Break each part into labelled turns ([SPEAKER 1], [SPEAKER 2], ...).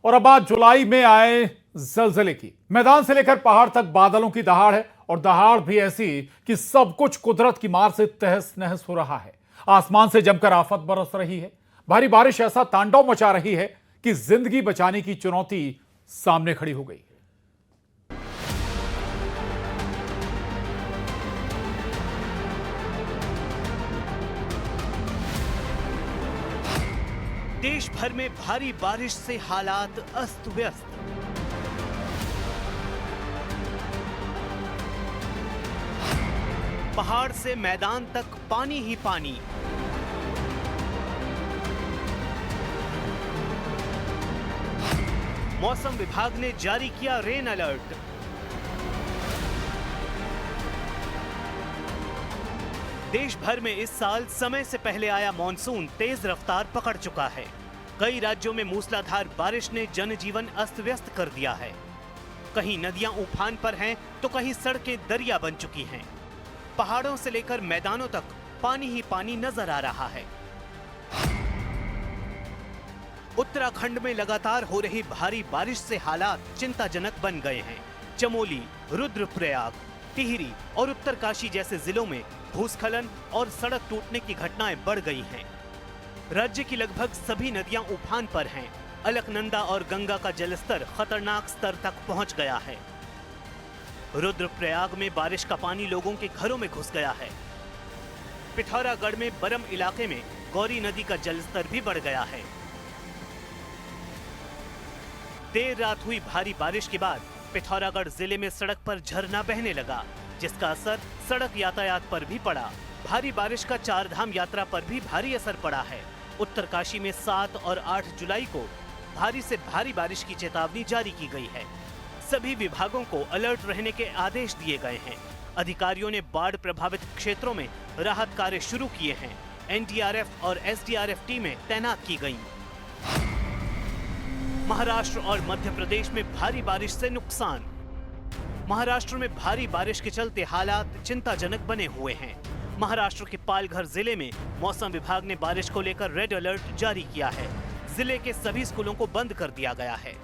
[SPEAKER 1] और अब बात जुलाई में आए जलजले की। मैदान से लेकर पहाड़ तक बादलों की दहाड़ है और दहाड़ भी ऐसी कि सब कुछ कुदरत की मार से तहस नहस हो रहा है। आसमान से जमकर आफत बरस रही है। भारी बारिश ऐसा तांडव मचा रही है कि जिंदगी बचाने की चुनौती सामने खड़ी हो गई।
[SPEAKER 2] देश भर में भारी बारिश से हालात अस्त व्यस्त। पहाड़ से मैदान तक पानी ही पानी। मौसम विभाग ने जारी किया रेन अलर्ट। देश भर में इस साल समय से पहले आया मॉनसून तेज रफ्तार पकड़ चुका है। कई राज्यों में मूसलाधार बारिश ने जनजीवन अस्त व्यस्त कर दिया है। कहीं नदियां उफान पर हैं तो कहीं सड़कें दरिया बन चुकी हैं। पहाड़ों से लेकर मैदानों तक पानी ही पानी नजर आ रहा है। उत्तराखंड में लगातार हो रही भारी बारिश से हालात चिंताजनक बन गए हैं। चमोली, रुद्रप्रयाग, टिहरी और उत्तरकाशी जैसे जिलों में भूस्खलन और सड़क टूटने की घटनाएं बढ़ गई हैं। राज्य की लगभग सभी नदियां उफान पर हैं। अलकनंदा और गंगा का जलस्तर खतरनाक स्तर तक पहुंच गया है। रुद्रप्रयाग में बारिश का पानी लोगों के घरों में घुस गया है। पिथौरागढ़ में बरम इलाके में गौरी नदी का जलस्तर भी बढ़ गया है। देर रात हुई भारी बारिश के बाद पिथौरागढ़ जिले में सड़क पर झरना बहने लगा, जिसका असर सड़क यातायात पर भी पड़ा। भारी बारिश का चारधाम यात्रा पर भी भारी असर पड़ा है। उत्तरकाशी में 7 और 8 जुलाई को भारी से भारी बारिश की चेतावनी जारी की गई है। सभी विभागों को अलर्ट रहने के आदेश दिए गए हैं। अधिकारियों ने बाढ़ प्रभावित क्षेत्रों में राहत कार्य शुरू किए हैं। एनडीआरएफ और एसडीआरएफ टीमें तैनात की गईं। महाराष्ट्र और मध्य प्रदेश में भारी बारिश से नुकसान। महाराष्ट्र में भारी बारिश के चलते हालात चिंताजनक बने हुए हैं। महाराष्ट्र के पालघर जिले में मौसम विभाग ने बारिश को लेकर रेड अलर्ट जारी किया है। जिले के सभी स्कूलों को बंद कर दिया गया है।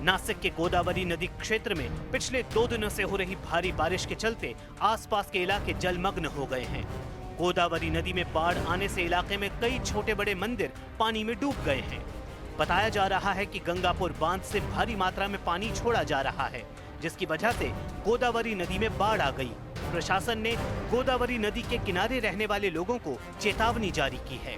[SPEAKER 2] नासिक के गोदावरी नदी क्षेत्र में पिछले 2 दिनों से हो रही भारी बारिश के चलते आसपास के इलाके जलमग्न हो गए हैं। गोदावरी नदी में बाढ़ आने से इलाके में कई छोटे बड़े मंदिर पानी में डूब गए हैं। बताया जा रहा है कि गंगापुर बांध से भारी मात्रा में पानी छोड़ा जा रहा है, जिसकी वजह से गोदावरी नदी में बाढ़ आ गई। प्रशासन ने गोदावरी नदी के किनारे रहने वाले लोगों को चेतावनी जारी की है।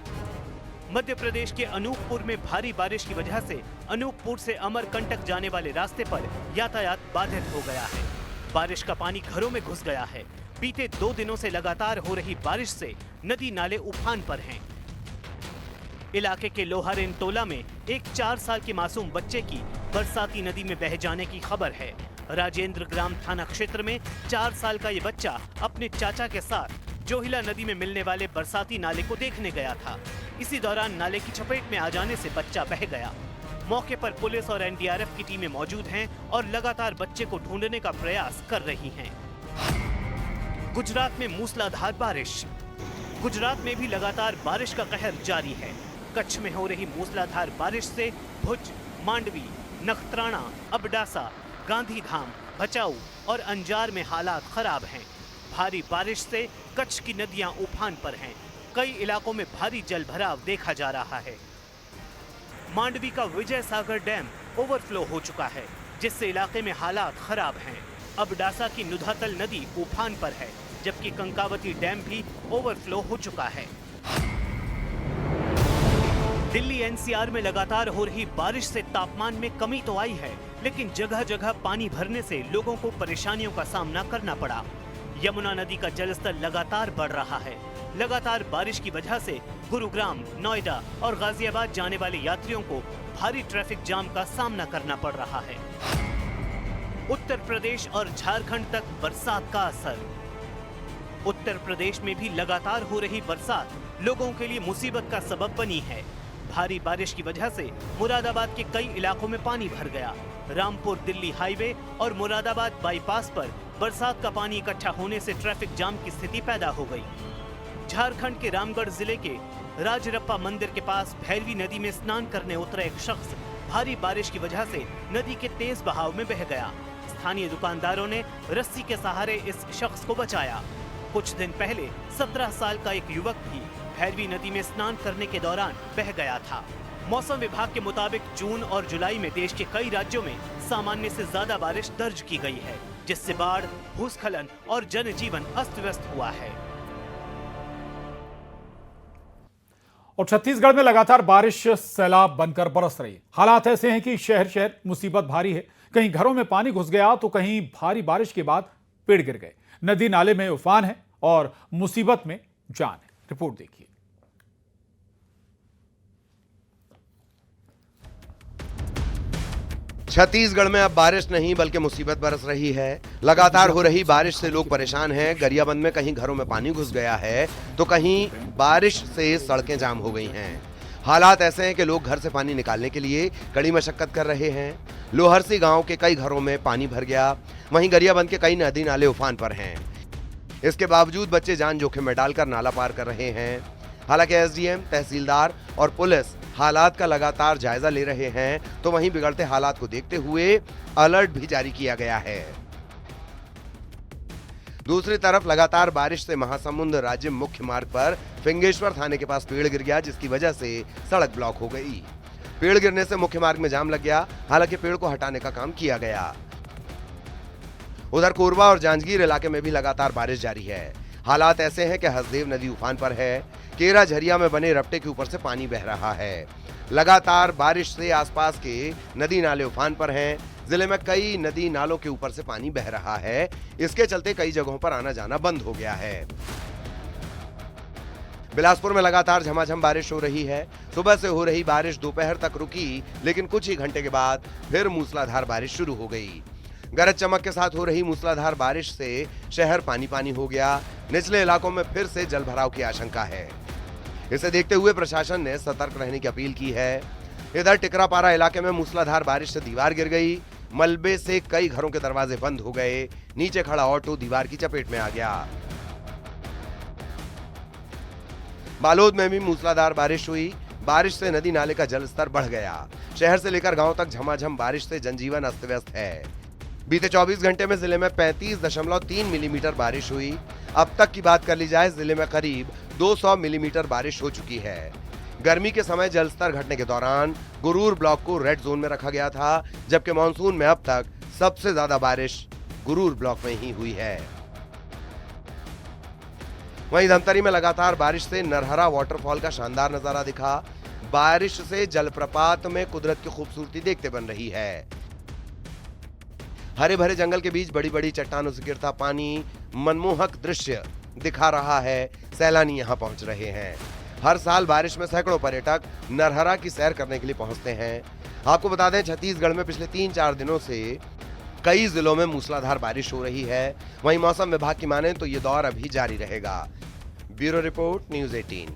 [SPEAKER 2] मध्य प्रदेश के अनूपपुर में भारी बारिश की वजह से अनूपपुर से अमरकंटक जाने वाले रास्ते पर यातायात बाधित हो गया है। बारिश का पानी घरों में घुस गया है। बीते 2 दिनों से लगातार हो रही बारिश से नदी नाले उफान पर हैं। इलाके के लोहारेन टोला में एक 4 साल के मासूम बच्चे की बरसाती नदी में बह जाने की खबर है। राजेंद्र ग्राम थाना क्षेत्र में 4 साल का ये बच्चा अपने चाचा के साथ जोहिला नदी में मिलने वाले बरसाती नाले को देखने गया था। इसी दौरान नाले की चपेट में आ जाने से बच्चा बह गया। मौके पर पुलिस और एनडीआरएफ की टीमें मौजूद हैं और लगातार बच्चे को ढूंढने का प्रयास कर रही हैं। गुजरात में मूसलाधार बारिश। गुजरात में भी लगातार बारिश का कहर जारी है। कच्छ में हो रही मूसलाधार बारिश से भुज, मांडवी, नखत्राणा, अबडासा, गांधीधाम, भचाऊ और अंजार में हालात खराब हैं। भारी बारिश से कच्छ की नदियां उफान पर हैं। कई इलाकों में भारी जलभराव देखा जा रहा है। मांडवी का विजय सागर डैम ओवरफ्लो हो चुका है, जिससे इलाके में हालात खराब हैं। अबडासा की नुधातल नदी उफान पर है, जबकि कंकावती डैम भी ओवरफ्लो हो चुका है। दिल्ली एनसीआर में लगातार हो रही बारिश से तापमान में कमी तो आई है, लेकिन जगह जगह पानी भरने से लोगों को परेशानियों का सामना करना पड़ा। यमुना नदी का जलस्तर लगातार बढ़ रहा है। लगातार बारिश की वजह से गुरुग्राम, नोएडा और गाजियाबाद जाने वाले यात्रियों को भारी ट्रैफिक जाम का सामना करना पड़ रहा है। उत्तर प्रदेश और झारखंड तक बरसात का असर। उत्तर प्रदेश में भी लगातार हो रही बरसात लोगों के लिए मुसीबत का सबब बनी है। भारी बारिश की वजह से मुरादाबाद के कई इलाकों में पानी भर गया। रामपुर दिल्ली हाईवे और मुरादाबाद बाईपास पर बरसात का पानी इकट्ठा होने से ट्रैफिक जाम की स्थिति पैदा हो गई। झारखंड के रामगढ़ जिले के राजरप्पा मंदिर के पास भैरवी नदी में स्नान करने उतरा एक शख्स भारी बारिश की वजह से नदी के तेज बहाव में बह गया। स्थानीय दुकानदारों ने रस्सी के सहारे इस शख्स को बचाया। कुछ दिन पहले 17 साल का एक युवक भी भैरवी नदी में स्नान करने के दौरान बह गया था। मौसम विभाग के मुताबिक जून और जुलाई में देश के कई राज्यों में सामान्य से ज्यादा बारिश दर्ज की गई है, जिससे बाढ़, भूस्खलन और जनजीवन अस्त व्यस्त हुआ है।
[SPEAKER 1] और छत्तीसगढ़ में लगातार बारिश सैलाब बनकर बरस रही है। हालात ऐसे हैं कि शहर शहर मुसीबत भारी है। कहीं घरों में पानी घुस गया तो कहीं भारी बारिश के बाद पेड़ गिर गए। नदी नाले में उफान है और मुसीबत में जान है। रिपोर्ट देखिए।
[SPEAKER 3] छत्तीसगढ़ में अब बारिश नहीं बल्कि मुसीबत बरस रही है। लगातार हो रही बारिश से लोग परेशान हैं। गरियाबंद में कहीं घरों में पानी घुस गया है तो कहीं बारिश से सड़कें जाम हो गई हैं। हालात ऐसे हैं कि लोग घर से पानी निकालने के लिए कड़ी मशक्कत कर रहे हैं। लोहरसी गांव के कई घरों में पानी भर गया, वहीं गरियाबंद के कई नदी नाले उफान पर हैं। इसके बावजूद बच्चे जान जोखिम में डालकर नाला पार कर रहे हैं। हालांकि एसडीएम, तहसीलदार और पुलिस हालात का लगातार जायजा ले रहे हैं, तो वहीं बिगड़ते हालात को देखते हुए अलर्ट भी जारी किया गया है। दूसरी तरफ लगातार बारिश से महासमुंद राज्य मुख्य मार्ग पर फिंगेश्वर थाने के पास पेड़ गिर गया, जिसकी वजह से सड़क ब्लॉक हो गई। पेड़ गिरने से मुख्य मार्ग में जाम लग गया। हालांकि पेड़ को हटाने का काम किया गया। उधर कोरबा और जांजगीर इलाके में भी लगातार बारिश जारी है। हालात ऐसे हैं कि हसदेव नदी उफान पर है। केरा झरिया में बने रपटे के ऊपर से पानी बह रहा है। लगातार बारिश से आसपास के नदी नाले उफान पर हैं। जिले में कई नदी नालों के ऊपर से पानी बह रहा है। इसके चलते कई जगहों पर आना जाना बंद हो गया है। बिलासपुर में लगातार झमाझम बारिश हो रही है। सुबह से हो रही बारिश दोपहर तक रुकी, लेकिन कुछ ही घंटे के बाद फिर मूसलाधार बारिश शुरू हो गई। गरज चमक के साथ हो रही मूसलाधार बारिश से शहर पानी पानी हो गया। निचले इलाकों में फिर से जलभराव की आशंका है। इसे देखते हुए प्रशासन ने सतर्क रहने की अपील की है। इधर टिकरापारा इलाके में मूसलाधार बारिश से दीवार गिर गई। मलबे से कई घरों के दरवाजे बंद हो गए। नीचे खड़ा ऑटो दीवार की चपेट में आ गया। बालोद में भी मूसलाधार बारिश हुई। बारिश से नदी नाले का जलस्तर बढ़ गया। शहर से लेकर गांव तक झमाझम बारिश से जनजीवन अस्त व्यस्त है। बीते 24 घंटे में जिले में 35.3 मिलीमीटर बारिश हुई। अब तक की बात कर ली जाए, जिले में करीब 200 मिलीमीटर बारिश हो चुकी है। गर्मी के समय जलस्तर घटने के दौरान गुरूर ब्लॉक को रेड जोन में रखा गया था, जबकि मानसून में अब तक सबसे ज्यादा बारिश गुरूर ब्लॉक में ही हुई है। वहीं धमतरी में लगातार बारिश से नरहरा वाटरफॉल का शानदार नजारा दिखा। बारिश से जलप्रपात में कुदरत की खूबसूरती देखते बन रही है। हरे भरे जंगल के बीच बड़ी बड़ी चट्टानों से गिरता पानी मनमोहक दृश्य दिखा रहा है। सैलानी यहाँ पहुंच रहे हैं। हर साल बारिश में सैकड़ों पर्यटक नरहरा की सैर करने के लिए पहुंचते हैं। आपको बता दें, छत्तीसगढ़ में पिछले 3-4 दिनों से कई जिलों में मूसलाधार बारिश हो रही है। वहीं मौसम विभाग की माने तो ये दौर अभी जारी रहेगा। Bureau report, news 18।